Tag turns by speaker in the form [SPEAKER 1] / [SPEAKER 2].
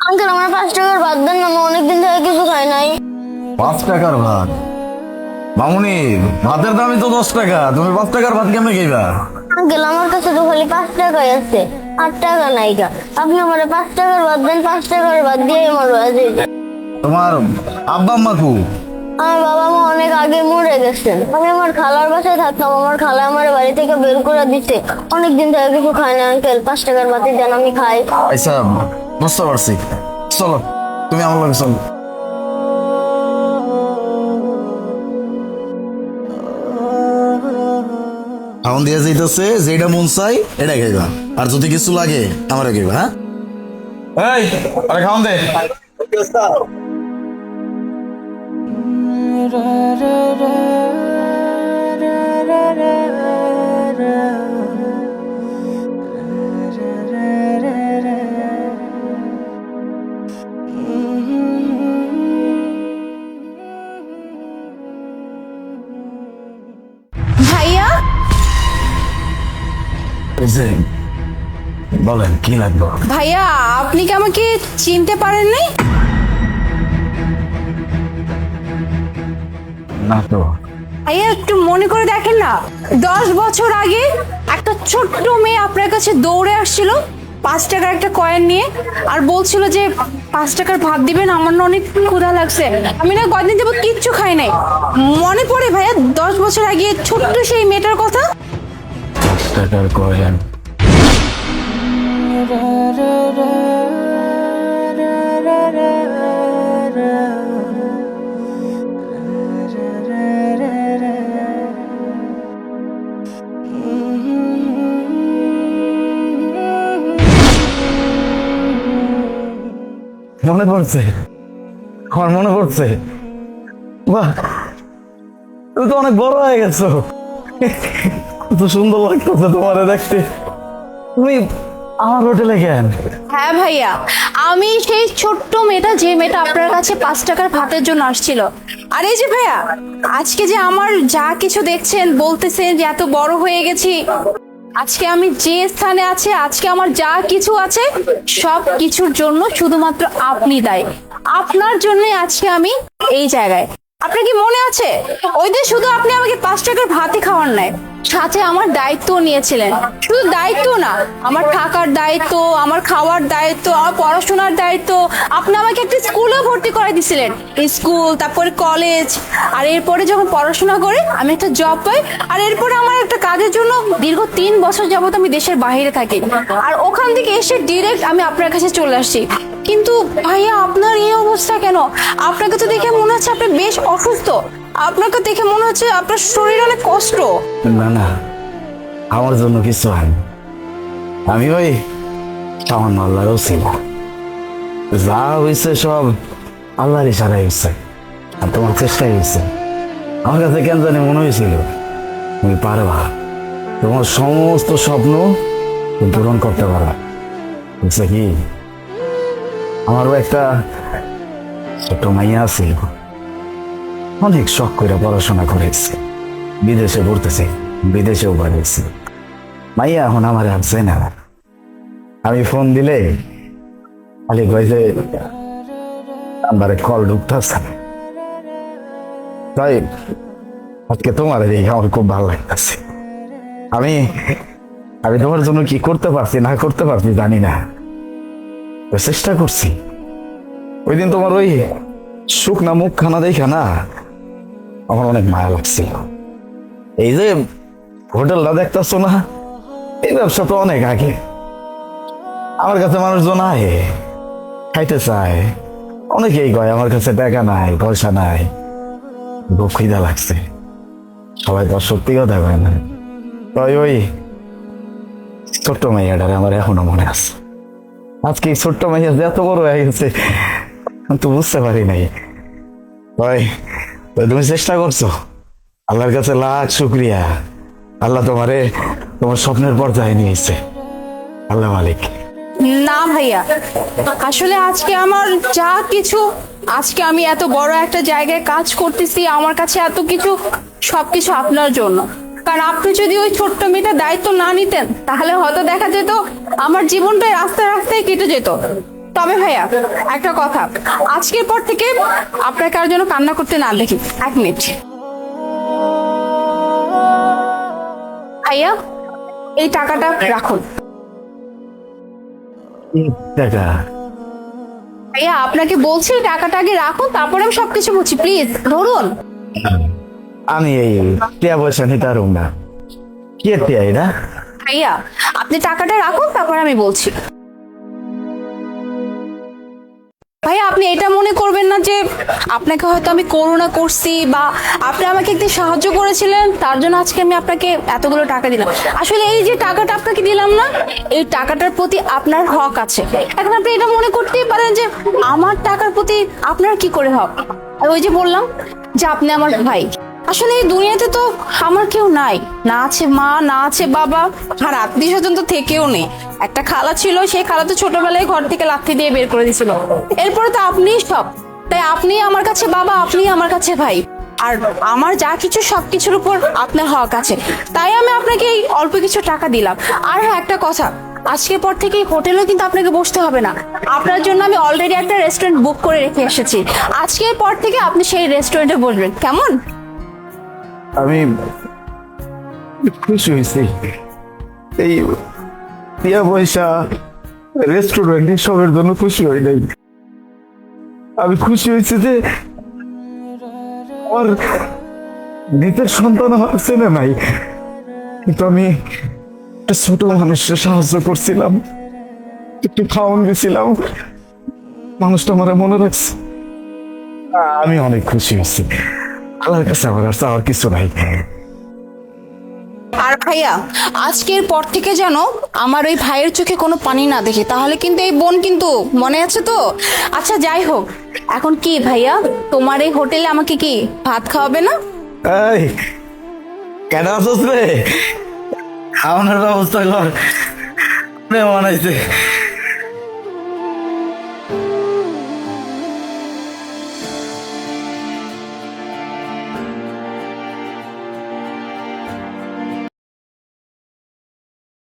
[SPEAKER 1] Uncle আমার 5 টাকার ভাত দেন না, আমি অনেকদিন থেকে কিছু খাই নাই।
[SPEAKER 2] 5 টাকার ভাত? মামুনি, ভাতের দামই তো 10 টাকা, তুমি 5 টাকার ভাত কেমনে খাইবা?
[SPEAKER 1] আঙ্কেল আমার কাছে তো খালি 5 টাকাই আছে, 8 টাকা নাই গা। আপনি আমার 5 টাকার ভাত দেন, 5 টাকার ভাত দিয়ে আমার বাজে।
[SPEAKER 2] তোমার আব্বা আম্মা কু?
[SPEAKER 1] আমার বাবা মা অনেক আগে মরে গেছেন। আমি আমার খালার বাসায় থাকতাম, আমার খালা আমার বাড়ি থেকে বের করে দিতে। অনেকদিন থেকে কিছু খাই না আঙ্কেল, 5 টাকার ভাতই দেন, আমি খাই।
[SPEAKER 2] আচ্ছা, বুঝতে পারছি। চলো, তুমি আমার লগে চলো। খাওন দিয়ে যাইতেছে, যেটা মন চাই এটা খাইবা, আর যদি কিছু লাগে আমারে খাইবা। হ্যাঁ, এই আরে খাওন দে।
[SPEAKER 3] ভাইয়া,
[SPEAKER 2] বলেন কি লাগবে?
[SPEAKER 3] ভাইয়া আপনি কি আমাকে চিনতে পারেননি?
[SPEAKER 2] না তো।
[SPEAKER 3] ভাইয়া একটু মনে করে দেখেন না, 10 বছর আগে একটা ছোট্ট মেয়ে আপনার কাছে দৌড়ে আসছিল 5 টাকার একটা কয়েন নিয়ে, আর বলছিল যে 5 টাকার ভাত দিবেন, আমার না অনেক ক্ষুধা লাগছে, আমি না কদিন যাবো কিচ্ছু খাই নাই। মনে পড়ে ভাইয়া 10 বছর আগে ছোট্ট সেই মেয়েটার কথা?
[SPEAKER 2] 5 টাকার কয়েন? মনে পড়ছে, আমার মনে পড়ছে। বাহ, তুমি তো অনেক বড় হয়ে গেছো, কত সুন্দর লাগতেছে তোমারে দেখতে। তুমি আমার হোটেলে কেন?
[SPEAKER 3] হ্যাঁ ভাইয়া, আমি সেই ছোট্ট মেয়েটা, যে মেয়েটা আপনার কাছে 5 টাকার ভাতের জন্য আসছিল। আর এই যে ভাইয়া, আজকে যে আমার যা কিছু দেখছেন, বলতেছেন যে এত বড় হয়ে গেছি, আজকে আমি যে স্থানে আছি, আজকে আমার যা কিছু আছে, সব কিছুর জন্য শুধুমাত্র আপনি দায়ী। আপনার জন্যই আজকে আমি এই জায়গায়। আপনার কি মনে আছে, ওই দিন শুধু আপনি আমাকে 5 টাকার ভাতই খাওয়ার নাই, সাথে আমার দায়িত্ব নিয়েছিলেন। শুধু দায়িত্ব না, আমার থাকার দায়িত্ব, আমার খাওয়ার দায়িত্ব, আমার পড়াশোনার দায়িত্ব। আপনি আমাকে একটা স্কুলে ভর্তি করে দিয়েছিলেন, স্কুল, তারপরে কলেজ, আর এরপরে যখন পড়াশোনা করে আমি একটা জব পাই, আর এরপরে আমার একটা কাজের জন্য দীর্ঘ 3 বছর যাবত আমি দেশের বাইরে থাকি, আর ওখান থেকে এসে ডিরেক্ট আমি আপনার কাছে চলে আসছি। কিন্তু ভাইয়া আপনার এই অবস্থা কেন? আপনাকে তো দেখে মনে হচ্ছে আপনি বেশ অসুস্থ, আপনাকে দেখে মনে হচ্ছে আপনার শরীর অনেক কষ্ট।
[SPEAKER 2] না না, আমার জন্য কিছু হয়নি। আমি ওই সামান্য আল্লাহরও ছিল, যা হয়েছে সব আল্লাহর ইশারায় হয়েছে, আর তোমার চেষ্টাই হয়েছে। আমার কাছে কেন জানি মনে হয়েছিল তুমি পারবা, তোমার সমস্ত স্বপ্ন তুমি পূরণ করতে পারবা। বুঝছে কি, আমারও একটা ছোট মাইয়া ছিল, অনেক শখ করে পড়াশোনা করেছে, বিদেশে পড়তেছে, বিদেশেও পড়েছে। মাইয়া এখন আমার আসছে না, আমি ফোন দিলে খালি কয় যে নাম্বারে কল ঢুকতেছে। তাই আজকে তোমার দেখে আমার খুব ভালো লাগতেছে। আমি আমি তোমার জন্য কি করতে পারছি না করতে পারছি জানি না, তো চেষ্টা করছি। ওই দিন তোমার ওই শুকনা মুখ খানা দেখা না আমার অনেক মায়া লাগছিল। এই যে হোটেলটা দেখতেছো না, এই ব্যবসা তো অনেক আগে। আমার কাছে মানুষজন আয়, খাইতে চায়, অনেকেই কয় আমার কাছে টাকা নাই, পয়সা নাই, খুব খিদা লাগছে। সবাই তো সত্যি কথা কয় না। তাই ওই ছোট্ট মাইয়াটার আমার এখনো মনে আছে। আজকে এই ছোট্ট মাইয়া যে এত বড় হয়ে গেছে আমি তো বুঝতে পারি নাই। ভাই, তুমি চেষ্টা করছো, আল্লাহর কাছে লাখ শুক্রিয়া। আল্লাহ তোমারে তোমার স্বপ্নের পর্যায়ে নিয়েছে, আল্লাহ মালিক।
[SPEAKER 3] না ভাইয়া, আসলে আজকে আমার যা কিছু, আজকে আমি এত বড় একটা জায়গায় কাজ করতেছি, আমার কাছে এত কিছু, সবকিছু আপনার জন্য। কারণ আপনি যদি ওই ছোট্ট মেয়েটার দায়িত্ব না নিতেন, তাহলে হয়তো দেখা যেত আমার জীবনটা রাস্তায় রাস্তায় কেটে যেত। তবে ভাইয়া একটা কথা, আজকের পর থেকে আপনাকে আর যেন কান্না করতে না দেখি। 1 মিনিট ভাইয়া, এই টাকাটা রাখুন।
[SPEAKER 2] টাকা?
[SPEAKER 3] ভাইয়া আপনাকে বলছি টাকাটা আগে রাখুন, তারপরে আমি সবকিছু বলছি। প্লিজ ধরুন।
[SPEAKER 2] আমি এই টিয়া পয়সা নিতে পারব না। কি টিয়া না?
[SPEAKER 3] ভাইয়া আপনি টাকাটা রাখুন, তারপর আমি বলছি। ভাইয়া আপনি এটা মনে করবেন না যে আপনাকে হয়তো আমি করুণা করছি বা আপনি আমাকে একদিন সাহায্য করেছিলেন তার জন্য আজকে আমি আপনাকে এতগুলো টাকা দিলাম। আসলে এই যে টাকাটা আপনাকে দিলাম না, এই টাকাটার প্রতি আপনার হক আছে। এখন আপনি এটা মনে করতেই পারেন যে আমার টাকার প্রতি আপনার কি করে হক। আর ওই যে বললাম যে আপনি আমার ভাই, আসলে এই দুনিয়াতে তো আমার কেউ নাই, না আছে মা, না আছে বাবা, আর আত্মীয় স্বজন তো থেকেও নেই। একটা খালা ছিল, সেই খালা তো ছোটবেলায় ঘর থেকে লাথি দিয়ে বের করে দিয়েছিল। এরপরে তো আপনিই সব, তাই আপনি আমার কাছে বাবা, আপনি আমার কাছে ভাই। আর আমার যা কিছু সবকিছুর উপর আপনার হক আছে, তাই আমি আপনাকে এই অল্প কিছু টাকা দিলাম। আর হ্যাঁ একটা কথা, আজকের পর থেকে এই হোটেলেও কিন্তু আপনাকে বসতে হবে না। আপনার জন্য আমি অলরেডি একটা রেস্টুরেন্ট বুক করে রেখে এসেছি। আজকের পর থেকে আপনি সেই রেস্টুরেন্টে বসবেন, কেমন?
[SPEAKER 2] আমি খুশি হয়েছি। এই টিয়া পয়সা, রেস্টুরেন্ট সবের জন্য খুশি হই নাই। আমি খুশি হয়েছি যে আমার নিজের সন্তান হচ্ছে না নাই, কিন্তু আমি একটা ছোট মানুষকে সাহায্য করছিলাম, একটু খাওয়ান দিয়েছিলাম, মানুষটা আমার মনে রাখছে। আমি অনেক খুশি হয়েছি। আল্লাহর কাছে আমার আর চাওয়ার কিছু নাই।
[SPEAKER 3] আর ভাইয়া আজকের পর থেকে যেন আমার ওই ভাইয়ের চোখে কোনো পানি না দেখে, তাহলে কিন্তু এই বোন কিন্তু, মনে আছে তো? আচ্ছা যাই হোক, এখন কি ভাইয়া তোমার এই হোটেলে আমাকে কি ভাত খাওয়াবে না?
[SPEAKER 2] এই কেন আসছ রে? খাওয়ানোর ব্যবস্থা কর, মেহমান আইছে।